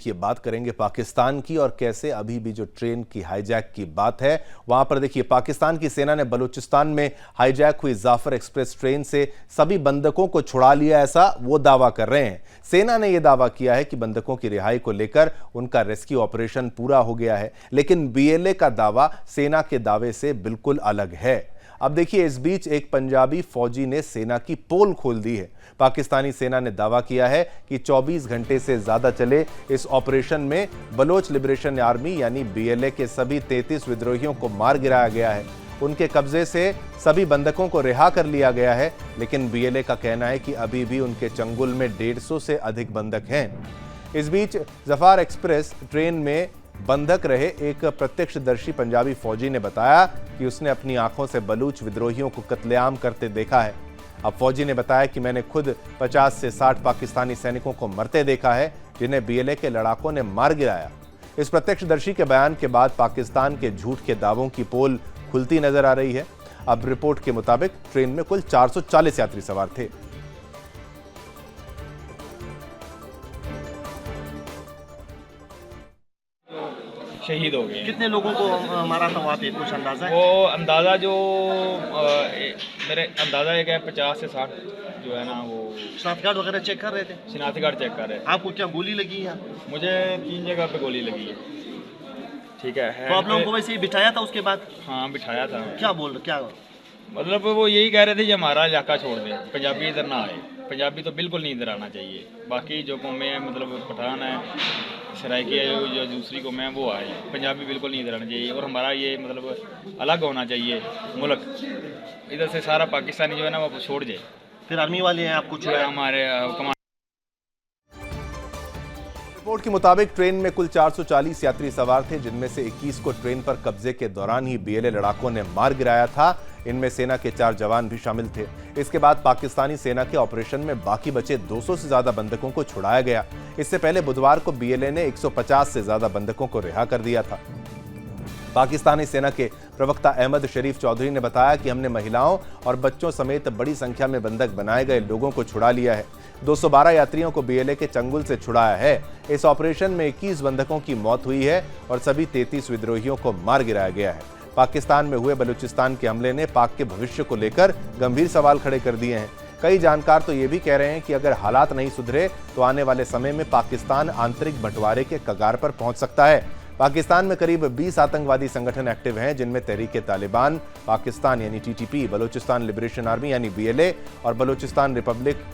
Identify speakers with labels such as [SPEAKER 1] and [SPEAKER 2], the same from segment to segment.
[SPEAKER 1] देखिए बात करेंगे पाकिस्तान की और कैसे अभी भी जो ट्रेन की हाईजैक की बात है वहां पर देखिए पाकिस्तान की सेना ने बलूचिस्तान में हाईजैक हुई जाफर एक्सप्रेस ट्रेन से सभी बंधकों को छुड़ा लिया, ऐसा वो दावा कर रहे हैं। सेना ने यह दावा किया है कि बंधकों की रिहाई को लेकर उनका रेस्क्यू ऑपरेशन पूरा हो गया है, लेकिन बीएलए का दावा सेना के दावे से बिल्कुल अलग है। अब देखिए इस बीच एक पंजाबी फौजी ने सेना की पोल खोल दी है। पाकिस्तानी सेना ने दावा किया है कि 24 घंटे से ज्यादा चले इस ऑपरेशन में बलोच लिबरेशन आर्मी यानी बीएलए के सभी 33 विद्रोहियों को मार गिराया गया है। उनके कब्जे से सभी बंधकों को रिहा कर लिया गया है, लेकिन बीएलए का कहना है कि अभी भी उनके चंगुल में 150 से अधिक बंधक हैं। इस बीच जफार एक्सप्रेस ट्रेन में बंधक रहे एक प्रत्यक्षदर्शी पंजाबी फौजी ने बताया कि उसने अपनी आंखों से बलूच विद्रोहियों को कत्लेआम करते देखा है। अब फौजी ने बताया कि मैंने खुद 50 से 60 पाकिस्तानी सैनिकों को मरते देखा है, जिन्हें बीएलए के लड़ाकों ने मार गिराया। इस प्रत्यक्षदर्शी के बयान के बाद पाकिस्तान के झूठ के दावों की पोल खुलती नजर आ रही है। अब रिपोर्ट के मुताबिक ट्रेन में कुल 440 यात्री सवार थे।
[SPEAKER 2] शहीद हो गए।
[SPEAKER 3] कितने लोगों को मारा था वहाँ पे, कुछ अंदाजा है?
[SPEAKER 2] वो अंदाज़ा जो मेरे अंदाज़ा है कि 50 से 60 जो है ना वो
[SPEAKER 3] शनाख्ती कार्ड वगैरह चेक कर रहे थे।
[SPEAKER 2] शनाख्ती कार्ड चेक कर रहे थे।
[SPEAKER 3] आपको क्या गोली लगी है?
[SPEAKER 2] मुझे 3 जगह पे गोली लगी है। ठीक है।
[SPEAKER 3] तो आप लोगों को वैसे ही बिठाया था उसके बाद?
[SPEAKER 2] हाँ बिठाया था।
[SPEAKER 3] क्या
[SPEAKER 2] मतलब वो यही कह रहे थे कि हमारा इलाका छोड़ दें, पंजाबी इधर ना आए। पंजाबी तो बिल्कुल नहीं इधर आना चाहिए। बाकी जो कौमें हैं मतलब पठान है, सराइकी है, जो दूसरी कौमें हैं वो आए। पंजाबी बिल्कुल नहीं इधर आना चाहिए और हमारा ये मतलब अलग होना चाहिए मुल्क। इधर से सारा पाकिस्तानी जो है ना वो छोड़ जाए।
[SPEAKER 3] फिर आर्मी वाले हैं आपको छुड़ाया?
[SPEAKER 2] हमारे
[SPEAKER 1] रिपोर्ट के मुताबिक ट्रेन में कुल 440 यात्री सवार थे, जिनमें से 21 को ट्रेन पर कब्जे के दौरान ही बीएलए लड़ाकों ने मार गिराया था। इनमें सेना के 4 जवान भी शामिल थे। इसके बाद पाकिस्तानी सेना के ऑपरेशन में बाकी बचे 200 से ज्यादा बंधकों को छुड़ाया गया। इससे पहले बुधवार को बीएलए ने 150 से ज्यादा बंधकों को रिहा कर दिया था। पाकिस्तानी सेना के प्रवक्ता अहमद शरीफ चौधरी ने बताया कि हमने महिलाओं और बच्चों समेत बड़ी संख्या में बंधक बनाए गए लोगों को छुड़ा लिया है। 212 यात्रियों को बीएलए के चंगुल से छुड़ाया है। इस ऑपरेशन में 21 बंधकों की मौत हुई है और सभी 33 विद्रोहियों को मार गिराया गया है। पाकिस्तान में हुए बलूचिस्तान के हमले ने पाक के भविष्य को लेकर गंभीर सवाल खड़े कर दिए हैं। कई जानकार तो ये भी कह रहे हैं कि अगर हालात नहीं सुधरे तो आने वाले समय में पाकिस्तान आंतरिक बंटवारे के कगार पर पहुंच सकता है। पाकिस्तान में करीब 20 आतंकवादी संगठन एक्टिव हैं, जिनमें तहरीक-ए-तालिबान पाकिस्तान यानी टीटीपी, बलूचिस्तान लिबरेशन आर्मी यानी बीएलए और बलूचिस्तान रिपब्लिक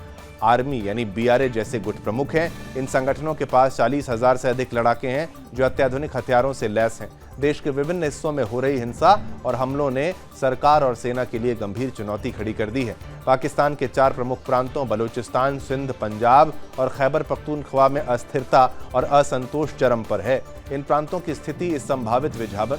[SPEAKER 1] आर्मी यानी बीआरए जैसे गुट प्रमुख हैं। इन संगठनों के पास 40,000 से अधिक लड़ाके हैं जो अत्याधुनिक हथियारों से लैस हैं। देश के विभिन्न हिस्सों में हो रही हिंसा और हमलों ने सरकार और सेना के लिए गंभीर चुनौती खड़ी कर दी है। पाकिस्तान के 4 प्रमुख प्रांतों बलूचिस्तान, सिंध, पंजाब और खैबर पख्तूनख्वा में अस्थिरता और असंतोष चरम पर है। इन प्रांतों की स्थिति इस संभावित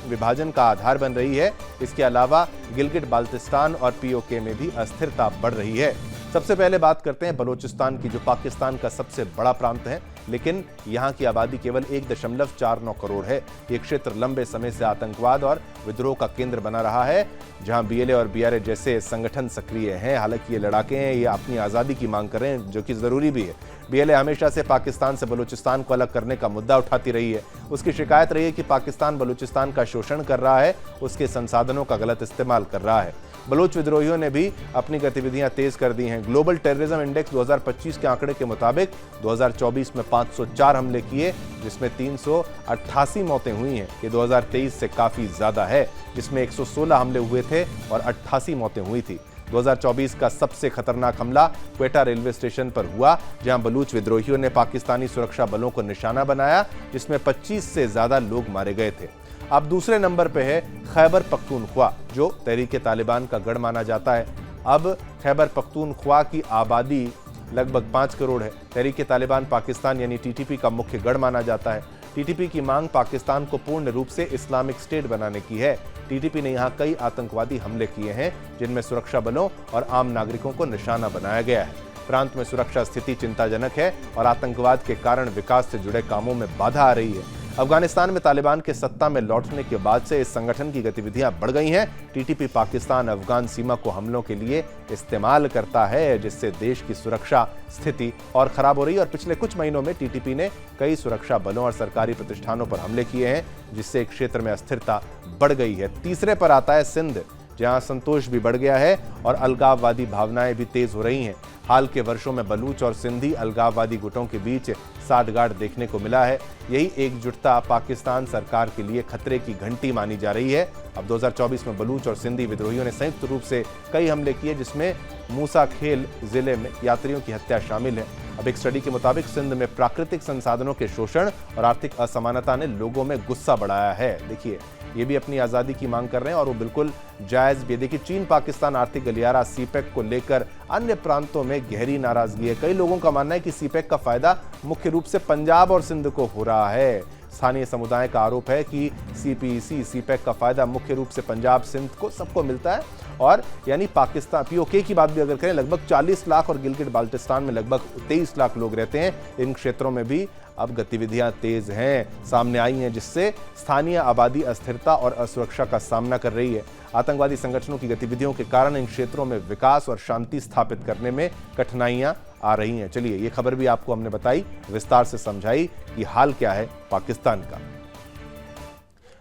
[SPEAKER 1] विभाजन का आधार बन रही है। इसके अलावा गिलगिट बाल्टिस्तान और पीओके में भी अस्थिरता बढ़ रही है। सबसे पहले बात करते हैं बलूचिस्तान की, जो पाकिस्तान का सबसे बड़ा प्रांत है, लेकिन यहाँ की आबादी केवल 1.49 करोड़ है। ये क्षेत्र लंबे समय से आतंकवाद और विद्रोह का केंद्र बना रहा है, जहां बीएलए और बीआरए जैसे संगठन सक्रिय हैं। हालांकि ये लड़ाके हैं, ये अपनी आज़ादी की मांग कर रहे हैं, जो कि ज़रूरी भी है। बीएलए हमेशा से पाकिस्तान से बलूचिस्तान को अलग करने का मुद्दा उठाती रही है। उसकी शिकायत रही है कि पाकिस्तान बलूचिस्तान का शोषण कर रहा है, उसके संसाधनों का गलत इस्तेमाल कर रहा है। बलूच विद्रोहियों ने भी अपनी गतिविधियां तेज कर दी हैं। ग्लोबल टेररिज्म इंडेक्स 2025 के आंकड़े के मुताबिक 2024 में 504 हमले किए, जिसमें 388 मौतें हुई हैं। ये 2023 से काफ़ी ज़्यादा है, जिसमें 116 हमले हुए थे और 88 मौतें हुई थी। 2024 का सबसे खतरनाक हमला क्वेटा रेलवे स्टेशन पर हुआ, जहां बलूच विद्रोहियों ने पाकिस्तानी सुरक्षा बलों को निशाना बनाया, जिसमें 25 से ज़्यादा लोग मारे गए थे। अब दूसरे नंबर पे है खैबर पख्तूनख्वा, जो तहरीक-ए-तालिबान का गढ़ माना जाता है। अब खैबर पख्तूनख्वा की आबादी लगभग 5 करोड़ है। तहरीक-ए-तालिबान पाकिस्तान यानी टीटीपी का मुख्य गढ़ माना जाता है। टीटीपी की मांग पाकिस्तान को पूर्ण रूप से इस्लामिक स्टेट बनाने की है। टीटीपी ने यहाँ कई आतंकवादी हमले किए हैं, जिनमें सुरक्षा बलों और आम नागरिकों को निशाना बनाया गया है। प्रांत में सुरक्षा स्थिति चिंताजनक है और आतंकवाद के कारण विकास से जुड़े कामों में बाधा आ रही है। अफगानिस्तान में तालिबान के सत्ता में लौटने के बाद से इस संगठन की गतिविधियां बढ़ गई हैं। टीटीपी पाकिस्तान अफगान सीमा को हमलों के लिए इस्तेमाल करता है, जिससे देश की सुरक्षा स्थिति और खराब हो रही है। और पिछले कुछ महीनों में टीटीपी ने कई सुरक्षा बलों और सरकारी प्रतिष्ठानों पर हमले किए हैं, जिससे क्षेत्र में अस्थिरता बढ़ गई है। तीसरे पर आता है सिंध, जहां असंतोष भी बढ़ गया है और अलगाववादी भावनाएं भी तेज हो रही हैं। हाल के वर्षों में बलूच और सिंधी अलगाववादी गुटों के बीच साठगांठ देखने को मिला है। यही एकजुटता पाकिस्तान सरकार के लिए खतरे की घंटी मानी जा रही है। अब 2024 में बलूच और सिंधी विद्रोहियों ने संयुक्त रूप से कई हमले किए, जिसमें मूसा खेल जिले में यात्रियों की हत्या शामिल है। अब एक स्टडी के मुताबिक सिंध में प्राकृतिक संसाधनों के शोषण और आर्थिक असमानता ने लोगों में गुस्सा बढ़ाया है। देखिए, ये भी अपनी आज़ादी की मांग कर रहे हैं और वो बिल्कुल जायज़ भी है। देखिए, चीन पाकिस्तान आर्थिक गलियारा सीपेक को लेकर अन्य प्रांतों में गहरी नाराजगी है। कई लोगों का मानना है कि सीपेक का फायदा मुख्य रूप से पंजाब और सिंध को हो रहा है। स्थानीय समुदाय का आरोप है कि सीपेक का फायदा मुख्य रूप से पंजाब सिंध को सबको मिलता है। और यानी पाकिस्तान पीओके की बात भी अगर करें, लगभग 40 लाख और गिलगिट बाल्टिस्तान में लगभग 23 लाख लोग रहते हैं। इन क्षेत्रों में भी अब गतिविधियां तेज हैं, सामने आई हैं, जिससे स्थानीय आबादी अस्थिरता और असुरक्षा का सामना कर रही है। आतंकवादी संगठनों की गतिविधियों के कारण इन क्षेत्रों में विकास और शांति स्थापित करने में कठिनाइयां आ रही हैं। चलिए, ये खबर भी आपको हमने बताई, विस्तार से समझाई कि हाल क्या है पाकिस्तान का।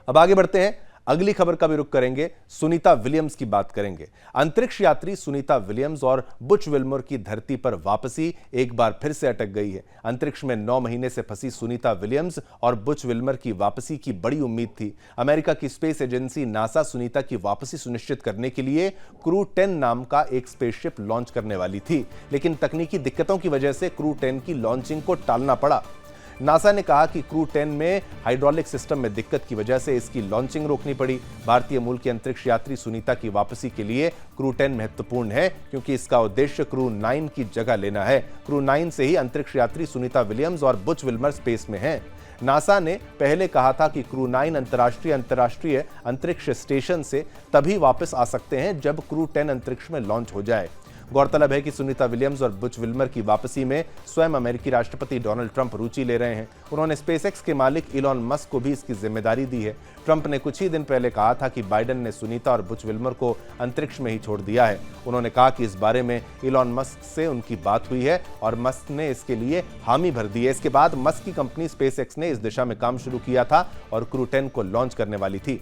[SPEAKER 1] अब आगे बढ़ते हैं, अगली खबर का भी रुख करेंगे, सुनीता विलियम्स की बात करेंगे। अंतरिक्ष यात्री सुनीता विलियम्स और बुच विल्मोर की धरती पर वापसी एक बार फिर से अटक गई है। अंतरिक्ष में 9 महीने से फंसी सुनीता विलियम्स और बुच विल्मर की वापसी की बड़ी उम्मीद थी। अमेरिका की स्पेस एजेंसी नासा सुनीता की वापसी सुनिश्चित करने के लिए क्रू 10 नाम का एक स्पेसशिप लॉन्च करने वाली थी, लेकिन तकनीकी दिक्कतों की वजह से क्रू 10 की लॉन्चिंग को टालना पड़ा। नासा ने कहा कि क्रू 10 में हाइड्रोलिक सिस्टम में दिक्कत की वजह से इसकी लॉन्चिंग रोकनी पड़ी। भारतीय मूल की अंतरिक्ष यात्री सुनीता की वापसी के लिए क्रू 10 महत्वपूर्ण है, क्योंकि इसका उद्देश्य क्रू 9 की जगह लेना है। क्रू 9 से ही अंतरिक्ष यात्री सुनीता विलियम्स और बुच विल्मर स्पेस में हैं। नासा ने पहले कहा था कि क्रू 9 अंतर्राष्ट्रीय अंतरिक्ष स्टेशन से तभी वापस आ सकते हैं जब क्रू 10 अंतरिक्ष में लॉन्च हो जाए। गौरतलब है कि सुनीता विलियम्स और बुच विल्मर की वापसी में स्वयं अमेरिकी राष्ट्रपति डोनाल्ड ट्रंप रुचि ले रहे हैं। उन्होंने स्पेसएक्स के मालिक इलॉन मस्क को भी इसकी जिम्मेदारी दी है। ट्रंप ने कुछ ही दिन पहले कहा था कि बाइडेन ने सुनीता और बुच विल्मर को अंतरिक्ष में ही छोड़ दिया है। उन्होंने कहा कि इस बारे में इलॉन मस्क से उनकी बात हुई है और मस्क ने इसके लिए हामी भर दी है। इसके बाद मस्क की कंपनी स्पेसएक्स ने इस दिशा में काम शुरू किया था और क्रू 10 को लॉन्च करने वाली थी,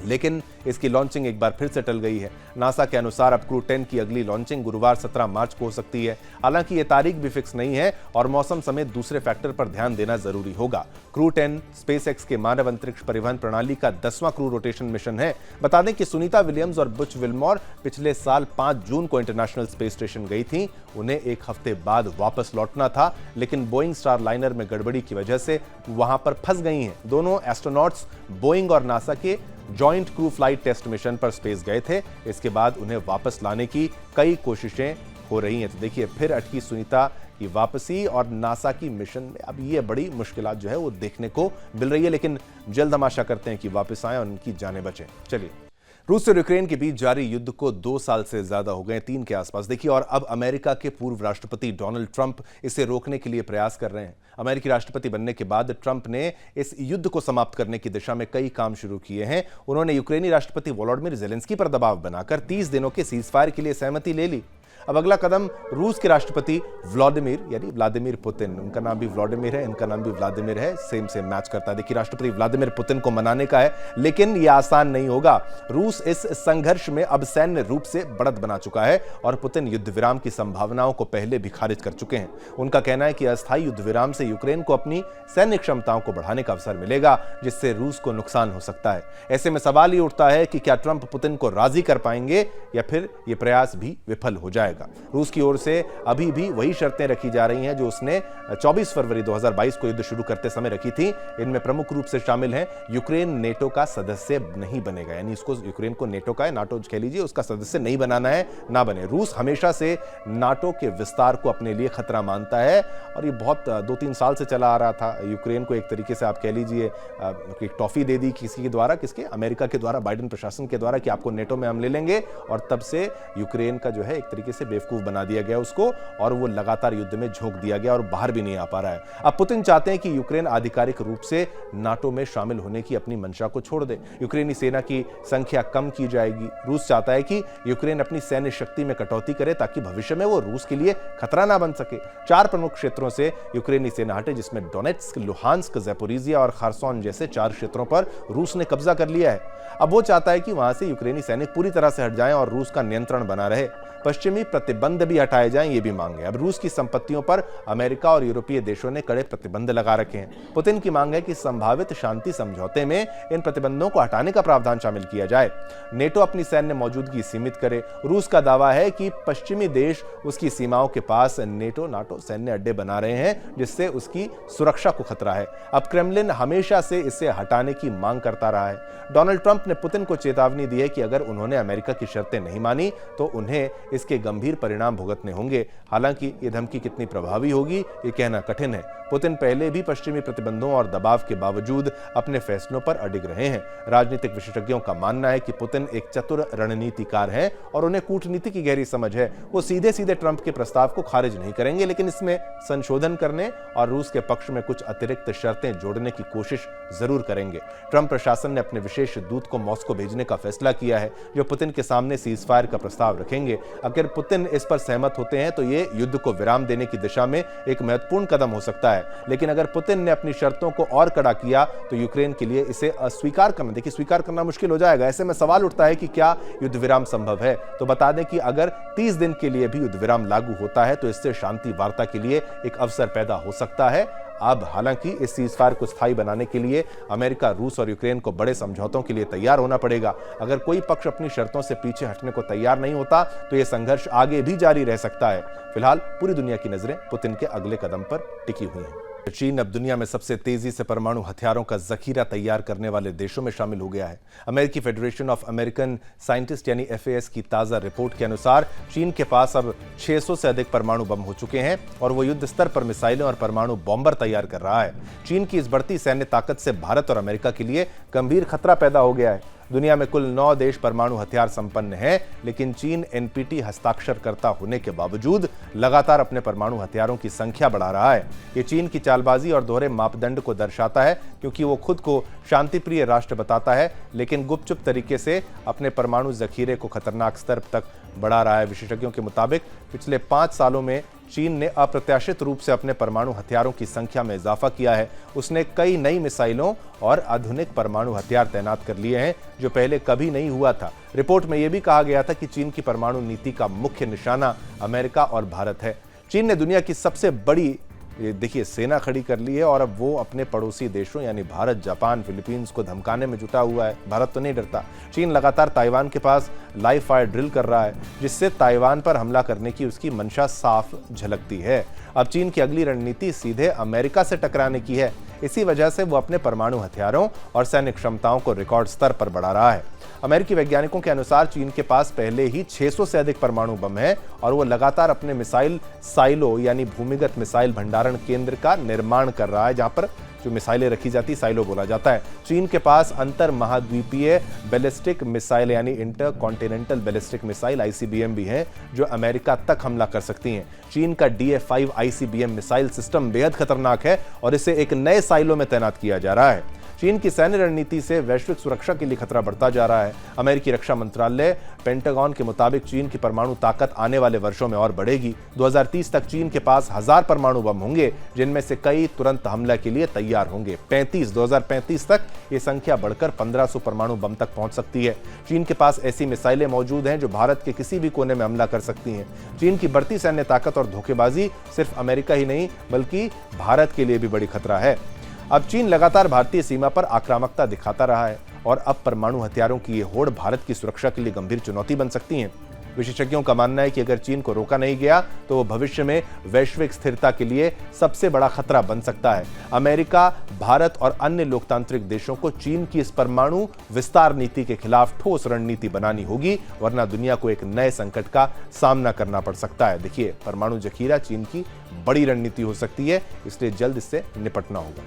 [SPEAKER 1] लेकिन इसकी लॉन्चिंग एक बार फिर से टल गई है। नासा के अनुसार अब क्रू 10 की अगली लॉन्चिंग गुरुवार 17 मार्च को हो सकती है। हालांकि ये तारीख भी फिक्स नहीं है और मौसम समेत दूसरे फैक्टर पर ध्यान देना जरूरी होगा। क्रू 10 स्पेसएक्स के मानव अंतरिक्ष परिवहन प्रणाली का 10वां क्रू रोटेशन मिशन है। बता दें कि सुनीता विलियम्स और बुच विल्मोर पिछले साल 5 जून को इंटरनेशनल स्पेस स्टेशन गई थी। उन्हें एक हफ्ते बाद वापस लौटना था, लेकिन बोइंग स्टार लाइनर में गड़बड़ी की वजह से वहां पर फंस गई हैं। दोनों एस्ट्रोनॉट्स बोइंग और नासा के joint crew flight test mission पर स्पेस गए थे। इसके बाद उन्हें वापस लाने की कई कोशिशें हो रही हैं। तो देखिए, फिर अटकी सुनीता की वापसी और नासा की मिशन में अब ये बड़ी मुश्किलात जो है वो देखने को मिल रही है, लेकिन जल्द हम आशा करते हैं कि वापस आए और उनकी जानें बचें। चलिए, रूस और यूक्रेन के बीच जारी युद्ध को 2 साल से ज्यादा हो गए, 3 के आसपास। देखिए, और अब अमेरिका के पूर्व राष्ट्रपति डोनाल्ड ट्रंप इसे रोकने के लिए प्रयास कर रहे हैं। अमेरिकी राष्ट्रपति बनने के बाद ट्रंप ने इस युद्ध को समाप्त करने की दिशा में कई काम शुरू किए हैं। उन्होंने यूक्रेनी राष्ट्रपति वोलोडिमिर ज़ेलेंस्की पर दबाव बनाकर 30 दिनों के सीजफायर के लिए सहमति ले ली। अब अगला कदम रूस के राष्ट्रपति व्लादिमीर पुतिन, उनका नाम भी व्लादिमीर है, इनका नाम भी व्लादिमीर है, सेम मैच करता है। देखिए, राष्ट्रपति व्लादिमीर पुतिन को मनाने का है, लेकिन यह आसान नहीं होगा। रूस इस संघर्ष में अब सैन्य रूप से बढ़त बना चुका है और पुतिन युद्ध विराम की संभावनाओं को पहले भी खारिज कर चुके हैं। उनका कहना है कि अस्थायी युद्ध विराम से यूक्रेन को अपनी सैन्य क्षमताओं को बढ़ाने का अवसर मिलेगा, जिससे रूस को नुकसान हो सकता है। ऐसे में सवाल ये उठता है कि क्या ट्रंप पुतिन को राजी कर पाएंगे या फिर यह प्रयास भी विफल हो जाएगा। रूस की ओर से अभी भी वही शर्तें रखी जा रही हैं जो उसने 24 फरवरी 2022 को युद्ध शुरू करते समय रखी थी। इनमें प्रमुख रूप से शामिल हैं, यूक्रेन नेटो का सदस्य नहीं बनेगा, यानी इसको यूक्रेन को नेटो का, नाटो कह लीजिए, उसका सदस्य नहीं बनाना है, ना बने। रूस हमेशा से नाटो के विस्तार को अपने लिए खतरा मानता है और ये बहुत 2-3 साल से चला आ रहा था। यूक्रेन को एक तरीके से आप कह लीजिए एक टॉफी दे दी किसी के द्वारा, अमेरिका के द्वारा, बाइडेन प्रशासन के द्वारा, कि आपको नेटो में हम ले लेंगे, और तब से यूक्रेन का जो है एक तरीके से बेवकूफ बना दिया गया उसको और वो लगातार युद्ध में झोंक दिया गया और बाहर भी नहीं आ पा रहा है। अब पुतिन चाहते हैं कि यूक्रेन आधिकारिक रूप से नाटो में शामिल होने की अपनी मंशा को छोड़ दे। यूक्रेनी सेना की संख्या कम की जाएगी। रूस चाहता है कि यूक्रेन अपनी सैन्य शक्ति में कटौती करे ताकि भविष्य में वो रूस के लिए खतरा ना बन सके। 4 प्रमुख क्षेत्रों से यूक्रेनी सेना हटे, जिसमें डोनेट्स्क, लुहांस्क, ज़ैपोरिजिया और खार्सोन जैसे 4 क्षेत्रों पर रूस ने कब्जा कर लिया है। अब वो चाहता है कि वहां से यूक्रेनी सैनिक पूरी तरह से हट जाएं और रूस का नियंत्रण बना रहे। पश्चिमी प्रतिबंध भी हटाए जाएं, ये भी मांग है। अब रूस की संपत्तियों पर अमेरिका और यूरोपीय देशों ने कड़े प्रतिबंध लगा रखे हैं। पुतिन की मांग है कि संभावित शांति समझौते में इन प्रतिबंधों को हटाने का प्रावधान शामिल किया जाए। नेटो अपनी सैन्य मौजूदगी सीमित करे। रूस का दावा है कि पश्चिमी देश उसकी सीमाओं के पास नाटो सैन्य अड्डे बना रहे हैं, जिससे उसकी सुरक्षा को खतरा है। अब क्रेमलिन हमेशा से इसे हटाने की मांग करता रहा है। डोनाल्ड ट्रंप ने पुतिन को चेतावनी दी है कि अगर उन्होंने अमेरिका की शर्तें नहीं मानी तो उन्हें इसके गंभीर परिणाम भुगतने होंगे। हालांकि ये धमकी कितनी प्रभावी होगी ये कहना कठिन है। पुतिन पहले भी पश्चिमी प्रतिबंधों और दबाव के बावजूद अपने फैसलों पर अडिग रहे हैं। राजनीतिक विशेषज्ञों का मानना है कि पुतिन एक चतुर रणनीतिकार हैं और उन्हें कूटनीति की गहरी समझ है। वो सीधे सीधे ट्रंप के प्रस्ताव को खारिज नहीं करेंगे, लेकिन इसमें संशोधन करने और रूस के पक्ष में कुछ अतिरिक्त शर्तें जोड़ने की कोशिश जरूर करेंगे। ट्रंप प्रशासन ने अपने विशेष दूत को मॉस्को भेजने का फैसला किया है, जो पुतिन के सामने सीजफायर का प्रस्ताव रखेंगे। अगर पुतिन इस पर सहमत होते हैं तो ये युद्ध को विराम देने की दिशा में एक महत्वपूर्ण कदम हो सकता है। लेकिन अगर पुतिन ने अपनी शर्तों को और कड़ा किया तो यूक्रेन के लिए इसे अस्वीकार करना, देखिए स्वीकार करना मुश्किल हो जाएगा। ऐसे में सवाल उठता है कि क्या युद्ध विराम संभव है। तो बता दें कि अगर 30 दिन के लिए भी युद्ध विराम लागू होता है तो इससे शांति वार्ता के लिए एक अवसर पैदा हो सकता है। अब हालांकि इस सीजफायर को स्थायी बनाने के लिए अमेरिका, रूस और यूक्रेन को बड़े समझौतों के लिए तैयार होना पड़ेगा। अगर कोई पक्ष अपनी शर्तों से पीछे हटने को तैयार नहीं होता तो यह संघर्ष आगे भी जारी रह सकता है। फिलहाल पूरी दुनिया की नजरें पुतिन के अगले कदम पर टिकी हुई हैं। चीन अब दुनिया में सबसे तेजी से परमाणु हथियारों का जखीरा तैयार करने वाले देशों में शामिल हो गया है। अमेरिकी फेडरेशन ऑफ अमेरिकन साइंटिस्ट यानी FAS की ताजा रिपोर्ट के अनुसार चीन के पास अब 600 से अधिक परमाणु बम हो चुके हैं और वो युद्ध स्तर पर मिसाइलें और परमाणु बॉम्बर तैयार कर रहा है। चीन की इस बढ़ती सैन्य ताकत से भारत और अमेरिका के लिए गंभीर खतरा पैदा हो गया है। दुनिया में कुल 9 देश परमाणु हथियार संपन्न हैं, लेकिन चीन NPT हस्ताक्षरकर्ता होने के बावजूद लगातार अपने परमाणु हथियारों की संख्या बढ़ा रहा है। ये चीन की चालबाजी और दोहरे मापदंड को दर्शाता है, क्योंकि वो खुद को शांतिप्रिय राष्ट्र बताता है, लेकिन गुपचुप तरीके से अपने परमाणु जखीरे को खतरनाक स्तर तक बढ़ा रहा है। विशेषज्ञों के मुताबिक पिछले 5 सालों में चीन ने अप्रत्याशित रूप से अपने परमाणु हथियारों की संख्या में इजाफा किया है। उसने कई नई मिसाइलों और आधुनिक परमाणु हथियार तैनात कर लिए हैं, जो पहले कभी नहीं हुआ था। रिपोर्ट में यह भी कहा गया था कि चीन की परमाणु नीति का मुख्य निशाना अमेरिका और भारत है। चीन ने दुनिया की सबसे बड़ी देखिए सेना खड़ी कर ली है और अब वो अपने पड़ोसी देशों यानी भारत, जापान, फिलीपींस को धमकाने में जुटा हुआ है। भारत तो नहीं डरता। चीन लगातार ताइवान के पास लाइव फायर ड्रिल कर रहा है, जिससे ताइवान पर हमला करने की उसकी मंशा साफ झलकती है। अब चीन की अगली रणनीति सीधे अमेरिका से टकराने की है। इसी वजह से वो अपने परमाणु हथियारों और सैन्य क्षमताओं को रिकॉर्ड स्तर पर बढ़ा रहा है। अमेरिकी वैज्ञानिकों के अनुसार चीन के पास पहले ही 600 से अधिक परमाणु बम है और वो लगातार अपने मिसाइल साइलो यानी भूमिगत मिसाइल भंडारण केंद्र का निर्माण कर रहा है, जहां पर जो मिसाइलें रखी जाती साइलो बोला जाता है। चीन के पास अंतर महाद्वीपीय बैलिस्टिक मिसाइल यानी inter continental ballistic missile ICBM भी हैं, जो अमेरिका तक हमला कर सकती हैं। चीन का DF-5 ICBM मिसाइल सिस्टम बेहद खतरनाक है और इसे एक नए साइलो में तैनात किया जा रहा है। चीन की सैन्य रणनीति से वैश्विक सुरक्षा के लिए खतरा बढ़ता जा रहा है। अमेरिकी रक्षा मंत्रालय पेंटागन के मुताबिक चीन की परमाणु ताकत आने वाले वर्षों में और बढ़ेगी। 2030 तक चीन के पास 1000 परमाणु बम होंगे, जिनमें से कई तुरंत हमले के लिए तैयार होंगे। 2035 तक ये संख्या बढ़कर 1500 परमाणु बम तक पहुंच सकती है। चीन के पास ऐसी मिसाइलें मौजूद हैं जो भारत के किसी भी कोने में हमला कर सकती हैं। चीन की बढ़ती सैन्य ताकत और धोखेबाजी सिर्फ अमेरिका ही नहीं बल्कि भारत के लिए भी बड़ी खतरा है। अब चीन लगातार भारतीय सीमा पर आक्रामकता दिखाता रहा है और अब परमाणु हथियारों की ये होड़ भारत की सुरक्षा के लिए गंभीर चुनौती बन सकती है। विशेषज्ञों का मानना है कि अगर चीन को रोका नहीं गया तो वो भविष्य में वैश्विक स्थिरता के लिए सबसे बड़ा खतरा बन सकता है। अमेरिका, भारत और अन्य लोकतांत्रिक देशों को चीन की इस परमाणु विस्तार नीति के खिलाफ ठोस रणनीति बनानी होगी, वरना दुनिया को एक नए संकट का सामना करना पड़ सकता है। देखिए, परमाणु जखीरा चीन की बड़ी रणनीति हो सकती है, इसलिए जल्द इससे निपटना होगा।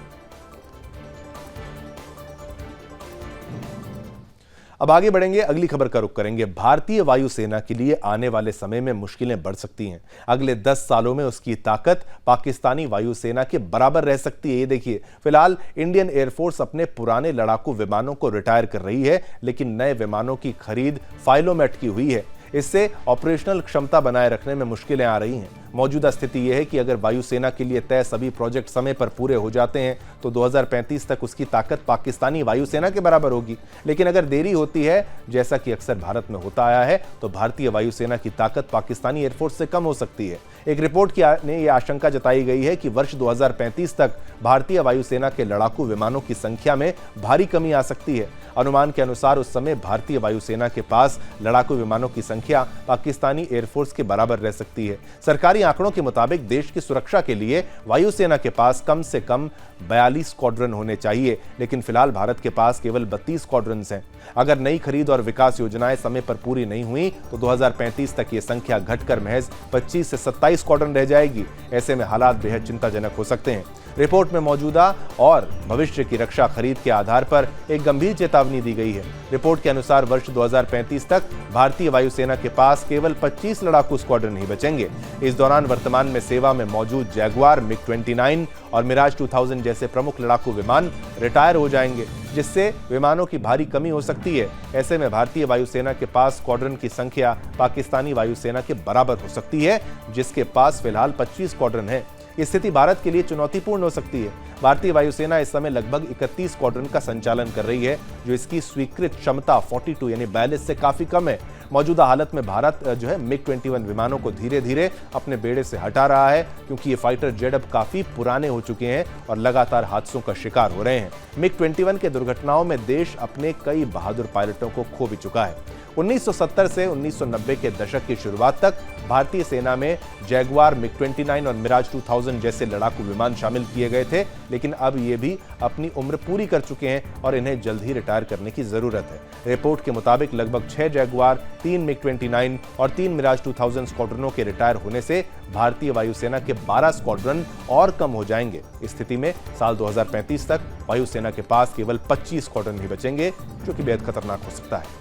[SPEAKER 1] अब आगे बढ़ेंगे, अगली खबर का रुख करेंगे। भारतीय वायुसेना के लिए आने वाले समय में मुश्किलें बढ़ सकती हैं। अगले 10 सालों में उसकी ताकत पाकिस्तानी वायुसेना के बराबर रह सकती है। ये देखिए, फिलहाल इंडियन एयरफोर्स अपने पुराने लड़ाकू विमानों को रिटायर कर रही है, लेकिन नए विमानों की खरीद फाइलों में अटकी हुई है। इससे ऑपरेशनल क्षमता बनाए रखने में मुश्किलें आ रही हैं। मौजूदा स्थिति यह है कि अगर वायुसेना के लिए तय सभी प्रोजेक्ट समय पर पूरे हो जाते हैं तो 2035 तक उसकी ताकत पाकिस्तानी वायुसेना के बराबर होगी। लेकिन अगर देरी होती है, जैसा कि अक्सर भारत में होता आया है, तो भारतीय वायुसेना की ताकत पाकिस्तानी एयरफोर्स से कम हो सकती है। एक रिपोर्ट ने यह आशंका जताई गई है कि वर्ष 2035 तक भारतीय वायुसेना के लड़ाकू विमानों की संख्या में भारी कमी आ सकती है। अनुमान के अनुसार उस समय भारतीय वायुसेना के पास लड़ाकू विमानों की संख्या पाकिस्तानी एयरफोर्स के बराबर रह सकती है। सरकारी आंकड़ों के मुताबिक देश की सुरक्षा के लिए वायुसेना के पास कम से कम 42 स्क्वाड्रन होने चाहिए, लेकिन फिलहाल भारत के पास केवल 32 स्क्वाड्रन्स हैं। अगर नई खरीद और विकास योजनाएं समय पर पूरी नहीं हुई तो 2035 तक ये संख्या घटकर महज 25 से 27 स्क्वाड्रन रह जाएगी। ऐसे में हालात बेहद चिंताजनक हो सकते हैं। रिपोर्ट में मौजूदा और भविष्य की रक्षा खरीद के आधार पर एक गंभीर चेतावनी दी गई है। रिपोर्ट के अनुसार वर्ष 2035 तक भारतीय वायुसेना के पास केवल 25 लड़ाकू स्क्वाड्रन ही बचेंगे। इस दौरान वर्तमान में सेवा में मौजूद जैगुआर, मिग-29 और मिराज 2000 जैसे प्रमुख लड़ाकू विमान रिटायर हो जाएंगे, जिससे विमानों की भारी कमी हो सकती है। ऐसे में भारतीय वायुसेना के पास स्क्वाड्रन की संख्या पाकिस्तानी वायुसेना के बराबर हो सकती है, जिसके पास फिलहाल 25 स्क्वाड्रन है। ये स्थिति भारत के लिए चुनौतीपूर्ण हो सकती है। भारतीय वायुसेना इस समय लगभग 31 स्क्वाड्रन का संचालन कर रही है, जो इसकी स्वीकृत क्षमता 42 यानी 42 से काफी कम है। मौजूदा हालत में भारत मिग-21 विमानों को धीरे धीरे अपने बेड़े से हटा रहा है, क्योंकि ये फाइटर जेट अब काफी पुराने हो चुके हैं और लगातार हादसों का शिकार हो रहे हैं। मिग-21 के दुर्घटनाओं में देश अपने कई बहादुर पायलटों को खो भी चुका है। 1970 से 1990 के दशक की शुरुआत तक भारतीय सेना में जैगुआर, मिग-29 और मिराज 2000 जैसे लड़ाकू विमान शामिल किए गए थे, लेकिन अब ये भी अपनी उम्र पूरी कर चुके हैं और इन्हें जल्द ही रिटायर करने की जरूरत है। रिपोर्ट के मुताबिक लगभग 6 जैगुआर, 3 मिग-29 और 3 मिराज 2000 स्क्वाड्रनों के रिटायर होने से भारतीय वायुसेना के 12 स्क्वाड्रन और कम हो जाएंगे। इस स्थिति में साल 2035 तक वायुसेना के पास केवल 25 स्क्वाड्रन ही बचेंगे, जो कि बेहद खतरनाक हो सकता है।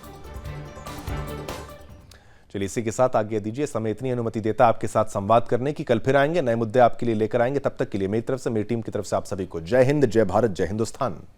[SPEAKER 1] चलिए, इसी के साथ आगे दीजिए, समय इतनी अनुमति देता आपके साथ संवाद करने की। कल फिर आएंगे, नए मुद्दे आपके लिए लेकर आएंगे। तब तक के लिए मेरी तरफ से, मेरी टीम की तरफ से आप सभी को जय हिंद, जय भारत, जय हिंदुस्तान।